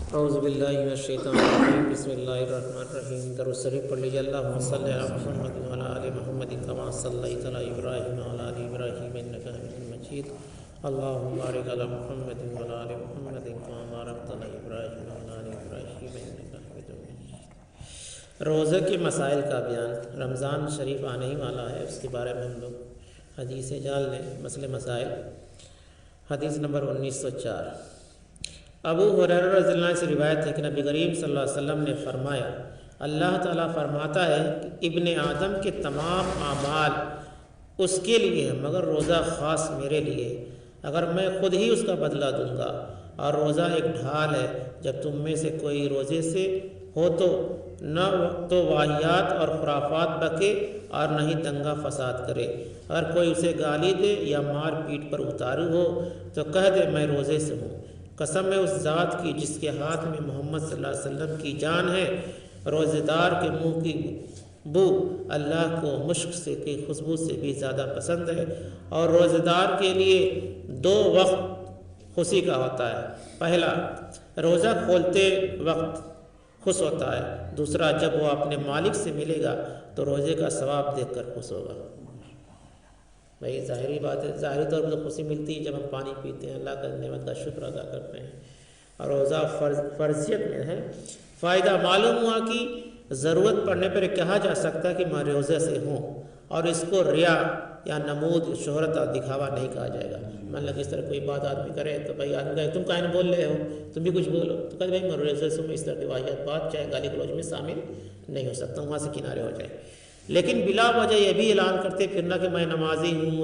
اعوذ باللہ من الشیطان الرجیم بسم اللہ الرحمن الرحیم درود شریف پڑھ لیجیے اللہم صلی علی محمد وعلی آل محمد کما صلیت علی ابراہیم وعلی آل ابراہیم انک حمید مجید اللہم بارک علی محمد وعلی آل محمد کما بارکت علی ابراہیم وعلی آل ابراہیم انک حمید مجید۔ روزے کے مسائل کا بیان، رمضان شریف آنے ہی والا ہے، اس کے بارے میں ہم لوگ حدیثیں جان لیں۔ مسئلے مسائل، حدیث نمبر 1904۔ ابو ہریرہ رضی اللہ عنہ سے روایت ہے کہ نبی کریم صلی اللہ علیہ وسلم نے فرمایا، اللہ تعالیٰ فرماتا ہے کہ ابن آدم کے تمام اعمال اس کے لیے ہیں مگر روزہ خاص میرے لیے، اگر میں خود ہی اس کا بدلہ دوں گا۔ اور روزہ ایک ڈھال ہے، جب تم میں سے کوئی روزے سے ہو تو نہ تو واہیات اور خرافات بکے اور نہ ہی دنگا فساد کرے۔ اگر کوئی اسے گالی دے یا مار پیٹ پر اتارو ہو تو کہہ دے میں روزے سے ہوں۔ قسم ہے اس ذات کی جس کے ہاتھ میں محمد صلی اللہ علیہ وسلم کی جان ہے، روزے دار کے منہ کی بو اللہ کو مشک سے کی خوشبو سے بھی زیادہ پسند ہے۔ اور روزے دار کے لیے 2 وقت خوشی کا ہوتا ہے، پہلا روزہ کھولتے وقت خوش ہوتا ہے، دوسرا جب وہ اپنے مالک سے ملے گا تو روزے کا ثواب دیکھ کر خوش ہوگا۔ بھائی ظاہری بات ہے، ظاہری طور پر تو خوشی ملتی ہے جب ہم پانی پیتے ہیں، اللہ کا نعمت کا شکر ادا کرتے ہیں، اور روزہ فرضیت میں ہے۔ فائدہ معلوم ہوا کہ ضرورت پڑنے پر کہا جا سکتا ہے کہ میں روزے سے ہوں، اور اس کو ریا یا نمود، شہرت اور دکھاوا نہیں کہا جائے گا۔ مان لیں کہ اس طرح کوئی بات آدمی کرے تو بھائی آدمی کہے تم کائن بول رہے ہو، تم بھی کچھ بولو، تو کہتے بھائی میں روزے سے ہوں، اس طرح کی واحد بات چاہے گالی گلوچ میں شامل نہیں ہو سکتا، وہاں سے کنارے ہو جائے۔ لیکن بلا وجہ یہ بھی اعلان کرتے پھرنا کہ میں نمازی ہوں،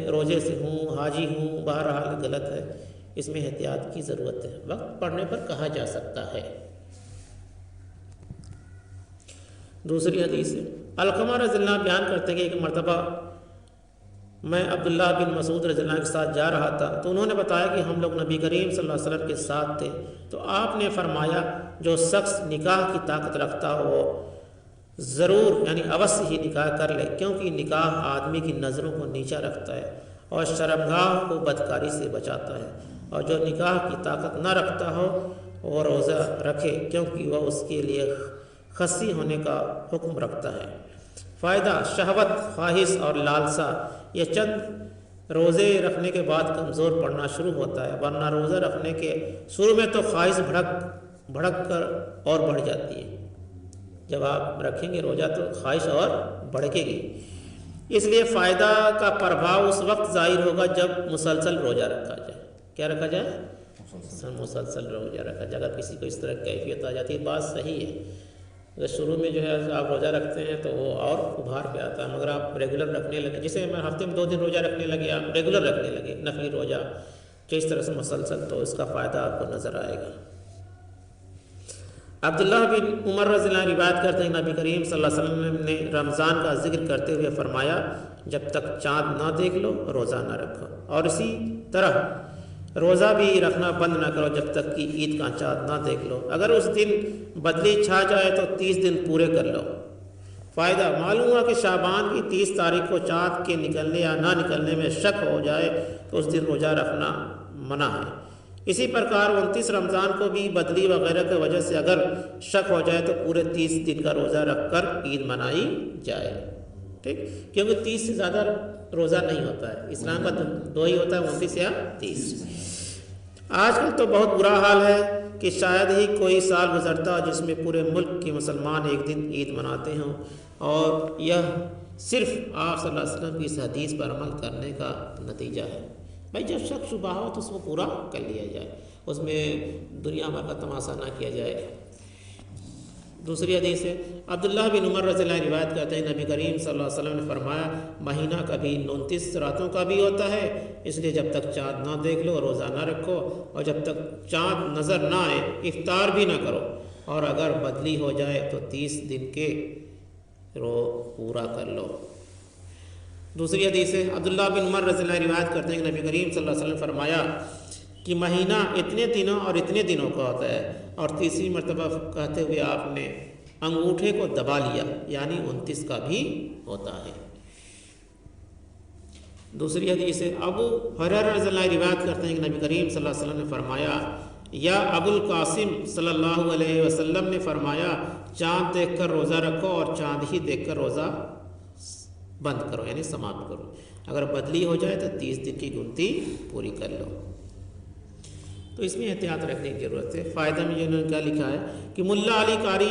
روزے سے ہوں، حاجی ہوں، بہرحال غلط ہے، اس میں احتیاط کی ضرورت ہے۔ وقت پڑھنے پر کہا جا سکتا ہے۔ دوسری حدیث ہے، علقمہ رضی اللہ عنہ بیان کرتے ہیں کہ ایک مرتبہ میں عبداللہ بن مسعود رضی اللہ عنہ کے ساتھ جا رہا تھا تو انہوں نے بتایا کہ ہم لوگ نبی کریم صلی اللہ علیہ وسلم کے ساتھ تھے، تو آپ نے فرمایا جو شخص نکاح کی طاقت رکھتا ہو وہ ضرور یعنی اوشیہ ہی نکاح کر لے، کیونکہ نکاح آدمی کی نظروں کو نیچا رکھتا ہے اور شرمگاہ کو بدکاری سے بچاتا ہے۔ اور جو نکاح کی طاقت نہ رکھتا ہو وہ روزہ رکھے، کیونکہ وہ اس کے لیے خصی ہونے کا حکم رکھتا ہے۔ فائدہ، شہوت، خواہش اور لالسا یہ چند روزے رکھنے کے بعد کمزور پڑنا شروع ہوتا ہے، ورنہ روزہ رکھنے کے شروع میں تو خواہش بھڑک کر اور بڑھ جاتی ہے۔ جب آپ رکھیں گے روزہ تو خواہش اور بڑھے گی، اس لیے فائدہ کا پربھاؤ اس وقت ظاہر ہوگا جب مسلسل روزہ رکھا جائے۔ کیا رکھا جائے؟ مسلسل روزہ رکھا جائے۔ اگر کسی کو اس طرح کیفیت آ جاتی ہے، بات صحیح ہے، اگر شروع میں جو ہے آپ روزہ رکھتے ہیں تو وہ اور ابھار پہ آتا ہے، مگر آپ ریگولر رکھنے لگے، جسے میں ہفتے میں 2 دن روزہ رکھنے لگے، آپ ریگولر رکھنے لگے نفلی روزہ، تو اس طرح سے مسلسل، تو اس کا فائدہ آپ کو نظر آئے گا۔ عبداللہ بن عمر رضی اللہ عنہ روایت کرتے ہیں نبی کریم صلی اللہ علیہ وسلم نے رمضان کا ذکر کرتے ہوئے فرمایا جب تک چاند نہ دیکھ لو روزہ نہ رکھو، اور اسی طرح روزہ بھی رکھنا بند نہ کرو جب تک کہ عید کا چاند نہ دیکھ لو، اگر اس دن بدلی چھا جائے تو 30 دن پورے کر لو۔ فائدہ معلوم ہوا کہ شعبان کی 30 تاریخ کو چاند کے نکلنے یا نہ نکلنے میں شک ہو جائے تو اس دن روزہ رکھنا منع ہے۔ اسی پرکار 29 رمضان کو بھی بدلی وغیرہ کی وجہ سے اگر شک ہو جائے تو پورے 30 دن کا روزہ رکھ کر عید منائی جائے، ٹھیک، کیونکہ 30 سے زیادہ روزہ نہیں ہوتا ہے، اسلام کا 2 ہی ہوتا ہے، 29 یا 30۔ آج کل تو بہت برا حال ہے کہ شاید ہی کوئی سال گزرتا جس میں پورے ملک کے مسلمان ایک دن عید مناتے ہوں، اور یہ صرف آپ صلی اللہ علیہ وسلم کی اس حدیث پر عمل کرنے کا نتیجہ ہے۔ بھائی جب شک شبہ ہو تو اس کو پورا کر لیا جائے، اس میں دنیا بھر کا تماشا نہ کیا جائے۔ دوسری حدیث ہے، عبداللہ بن عمر رضی اللہ عنہ روایت کرتے ہیں نبی کریم صلی اللہ علیہ وسلم نے فرمایا مہینہ کبھی 29 راتوں کا بھی ہوتا ہے، اس لیے جب تک چاند نہ دیکھ لو روزہ نہ رکھو، اور جب تک چاند نظر نہ آئے افطار بھی نہ کرو، اور اگر بدلی ہو جائے تو 30 دن کے پورا کر لو۔ دوسری حدیث ہے، عبداللہ بن عمر رضی اللہ عنہ روایت کرتے ہیں کہ نبی کریم صلی اللہ علیہ وسلم نے فرمایا کہ مہینہ اتنے دنوں اور اتنے دنوں کا ہوتا ہے، اور تیسری مرتبہ کہتے ہوئے آپ نے انگوٹھے کو دبا لیا، یعنی 29 کا بھی ہوتا ہے۔ دوسری حدیث ہے، ابو ہریرہ رضی اللہ عنہ روایت کرتے ہیں کہ نبی کریم صلی اللہ علیہ وسلم نے فرمایا یا ابو القاسم صلی اللہ علیہ وسلم نے فرمایا چاند دیکھ کر روزہ رکھو اور چاند ہی دیکھ کر روزہ بند کرو یعنی سماپت کرو، اگر بدلی ہو جائے تو 30 دن کی گنتی پوری کر لو۔ تو اس میں احتیاط رکھنے کی ضرورت ہے۔ فائدہ میں انہوں نے کیا لکھا ہے کہ ملا علی قاری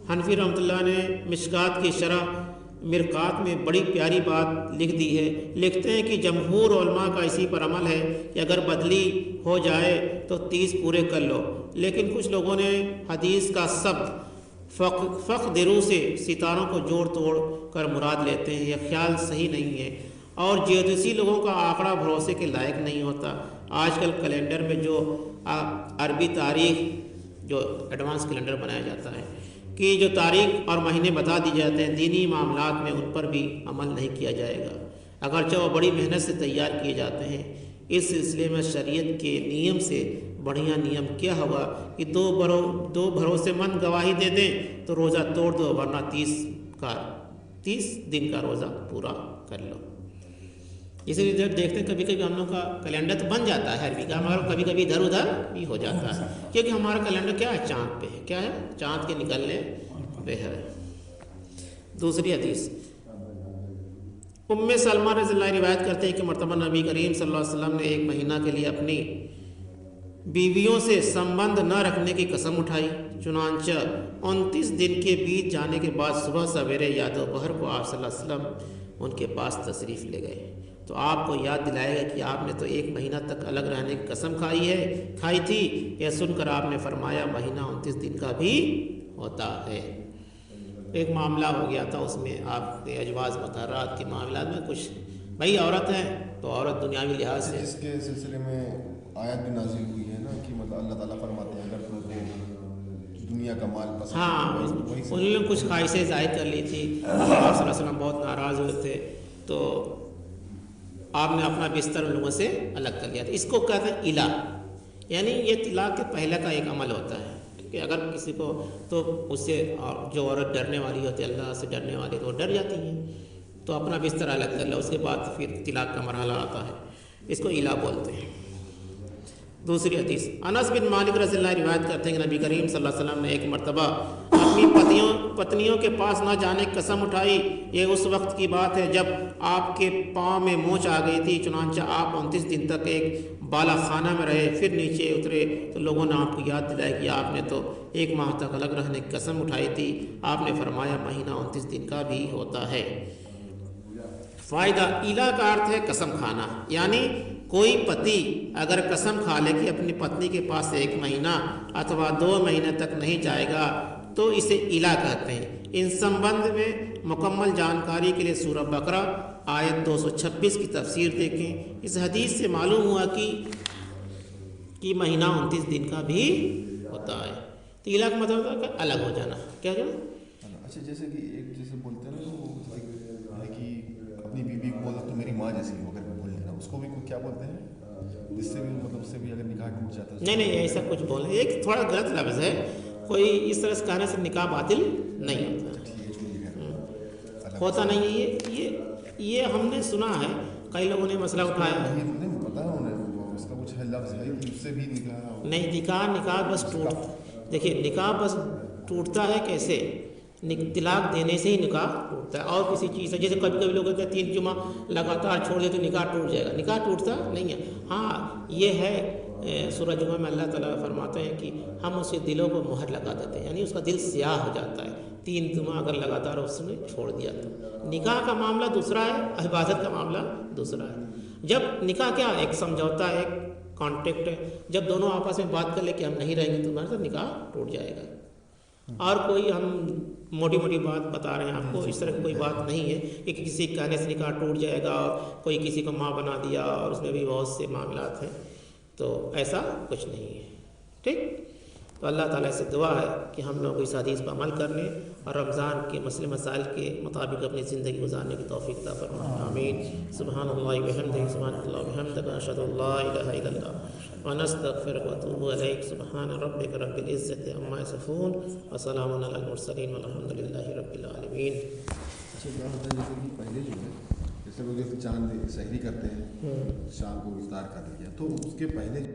حنفی رحمۃ اللہ نے مشکات کی شرح مرقات میں بڑی پیاری بات لکھ دی ہے۔ لکھتے ہیں کہ جمہور علماء کا اسی پر عمل ہے کہ اگر بدلی ہو جائے تو 30 پورے کر لو، لیکن کچھ لوگوں نے حدیث کا سب فقدرو سے ستاروں کو جوڑ توڑ کر مراد لیتے ہیں، یہ خیال صحیح نہیں ہے اور جیوتیسی لوگوں کا آنکڑا بھروسے کے لائق نہیں ہوتا۔ آج کل کیلنڈر میں جو عربی تاریخ جو ایڈوانس کیلنڈر بنایا جاتا ہے کہ جو تاریخ اور مہینے بتا دی جاتے ہیں، دینی معاملات میں ان پر بھی عمل نہیں کیا جائے گا، اگرچہ وہ بڑی محنت سے تیار کیے جاتے ہیں۔ اس سلسلے میں شریعت کے نیم سے بڑھیا نیم کیا ہوا کہ دو بھروسے مند گواہی دے دیں تو روزہ توڑ دو، ورنہ 30 دن کا روزہ پورا کر لو۔ اسی لیے دیکھتے ہیں کبھی کبھی ہم لوگ کا کیلنڈر تو بن جاتا ہے عربی کا، مگر کبھی کبھی ادھر ادھر بھی ہو جاتا ہے، کیونکہ ہمارا کیلنڈر کیا ہے؟ چاند پہ ہے۔ کیا ہے؟ چاند کے نکلنے پہ ہے۔ دوسری حدیث ام سلمہ رضی اللہ عنہ روایت کرتے ہیں کہ مرتبہ نبی کریم صلی اللہ علیہ وسلم نے 1 مہینہ کے لیے اپنی بیویوں سے سمبند نہ رکھنے کی قسم اٹھائی، چنانچہ 29 دن کے بیت جانے کے بعد صبح سویرے یا دوپہر کو آپ صلی اللہ علیہ وسلم ان کے پاس تشریف لے گئے تو آپ کو یاد دلائے گا کہ آپ نے تو 1 مہینہ تک الگ رہنے کی قسم کھائی تھی۔ یہ سن کر آپ نے فرمایا مہینہ 29 دن کا بھی ہوتا ہے۔ ایک معاملہ ہو گیا تھا، اس میں آپ نے اجواز مطہرات کے معاملات میں کچھ بھائی عورت ہے تو عورت دنیاوی لحاظ سے اس کے سلسلے میں آیت بھی نازل ہوئی ہے نا کہ مطلب اللہ تعالیٰ فرماتے ہیں اگر تم دنیا کا مال پسند انہوں نے کچھ خواہشیں ظاہر کر لی تھی، آپ صلی اللہ علیہ وسلم بہت ناراض ہوئے تھے تو آپ نے اپنا بستر ان لوگوں سے الگ کر لیا تھا۔ اس کو کہتے ہیں الا، یعنی یہ طلاق کے پہلے کا ایک عمل ہوتا ہے کہ اگر کسی کو تو اس سے جو عورت ڈرنے والی ہوتی ہے، اللہ سے ڈرنے والی تو وہ ڈر جاتی ہیں تو اپنا بستر الگ کر لو، اس کے بعد پھر طلاق کا مرحلہ آتا ہے، اس کو الا بولتے ہیں۔ دوسری حدیث انس بن مالک رضی اللہ عنہ روایت کرتے ہیں کہ نبی کریم صلی اللہ علیہ وسلم نے ایک مرتبہ اپنی پتنیوں کے پاس نہ جانے کی قسم اٹھائی۔ یہ اس وقت کی بات ہے جب آپ کے پاؤں میں مونچھ آ گئی تھی، چنانچہ آپ 29 دن تک ایک بالا خانہ میں رہے، پھر نیچے اترے تو لوگوں نے آپ کو یاد دلایا کہ آپ نے تو 1 ماہ تک الگ رہنے کی قسم اٹھائی تھی۔ آپ نے فرمایا مہینہ 29 دن کا بھی ہوتا ہے۔ فائدہ الا کا ارتھ ہے قسم کھانا، یعنی کوئی پتی اگر قسم کھا لے کہ اپنی پتنی کے پاس 1 مہینہ اتوا 2 مہینے تک نہیں جائے گا تو اسے الا کہتے ہیں۔ ان سمبند میں مکمل جانکاری کے لیے سورہ بقرہ آیت 226 کی تفسیر دیکھیں۔ اس حدیث سے معلوم ہوا کہ مہینہ 29 دن کا بھی ہوتا ہے۔ تو الا کا مطلب ہے کہ الگ ہو جانا۔ کیا کہنا؟ اچھا، جیسے کہ ایک جیسے بولتے ہیں نا کہ اپنی بیوی کو بولتا تو میری ماں جیسی ہو کر بول لینا، اس کو بھی کیا بولتے ہیں؟ جس سے بھی مطلب اس سے بھی اگر نکاح ٹوٹ جاتا ہے؟ نہیں ایسا کچھ بولنا، ایک تھوڑا غلط لفظ ہے، کوئی اس طرح سے کہنے سے نکاح باطل نہیں ہوتا نہیں ہے۔ یہ ہم نے سنا ہے، کئی لوگوں نے مسئلہ اٹھایا ہے، پتا ہے اس کا کچھ لفظ ہے اس سے بھی نکاح نہیں، نکاح بس دیکھیے نکاح بس ٹوٹتا ہے کیسے؟ طلاق دینے سے ہی نکاح ٹوٹتا ہے، اور کسی چیز سے جیسے کبھی کبھی لوگ کہتے ہیں 3 جمعہ لگاتار چھوڑ دے تو نکاح ٹوٹ جائے گا، نکاح ٹوٹتا نہیں ہے۔ ہاں یہ ہے سورہ جمعہ میں اللہ تعالیٰ فرماتے ہیں کہ ہم اس کے دلوں کو مہر لگا دیتے ہیں، یعنی اس کا دل سیاہ ہو جاتا ہے 3 جمعہ اگر لگاتار اس نے چھوڑ دیا تو۔ نکاح کا معاملہ دوسرا ہے، حفاظت کا معاملہ دوسرا ہے۔ جب نکاح کیا ایک سمجھوتا ہے، ایک کانٹیکٹ ہے، جب دونوں آپس میں بات کر لے کہ ہم نہیں رہیں گے تو ہمارے ساتھ نکاح ٹوٹ جائے گا۔ اور کوئی ہم موٹی بات بتا رہے ہیں آپ کو، اس طرح کوئی بات نہیں ہے کہ کسی کہنے سے نکاح ٹوٹ جائے گا اور کوئی کسی کو ماں بنا دیا، اور اس میں بھی بہت سے معاملات ہیں، تو ایسا کچھ نہیں ہے۔ ٹھیک، تو اللہ تعالیٰ سے دعا ہے کہ ہم لوگ اس حدیث پر عمل کرنے اور رمضان کے مسئلے مسائل کے مطابق اپنی زندگی گزارنے کی توفیق عطا فرمائے، آمین۔ سبحان اللہ وبحمدہ، سبحان اللہ وبحمدہ، اشہد ان لا الہ الا اللہ ونستغفرک واتوب الیک۔ سبحان ربک رب العزۃ عما یصفون وسلام علی المرسلین والحمد للہ رب العالمین۔ اچھا، کیا ہوتا ہے جیسے کہ پہلے جو ہے جیسے وہ چاند سحری کرتے ہیں، شام کو افطار کر دیا تو اس کے پہلے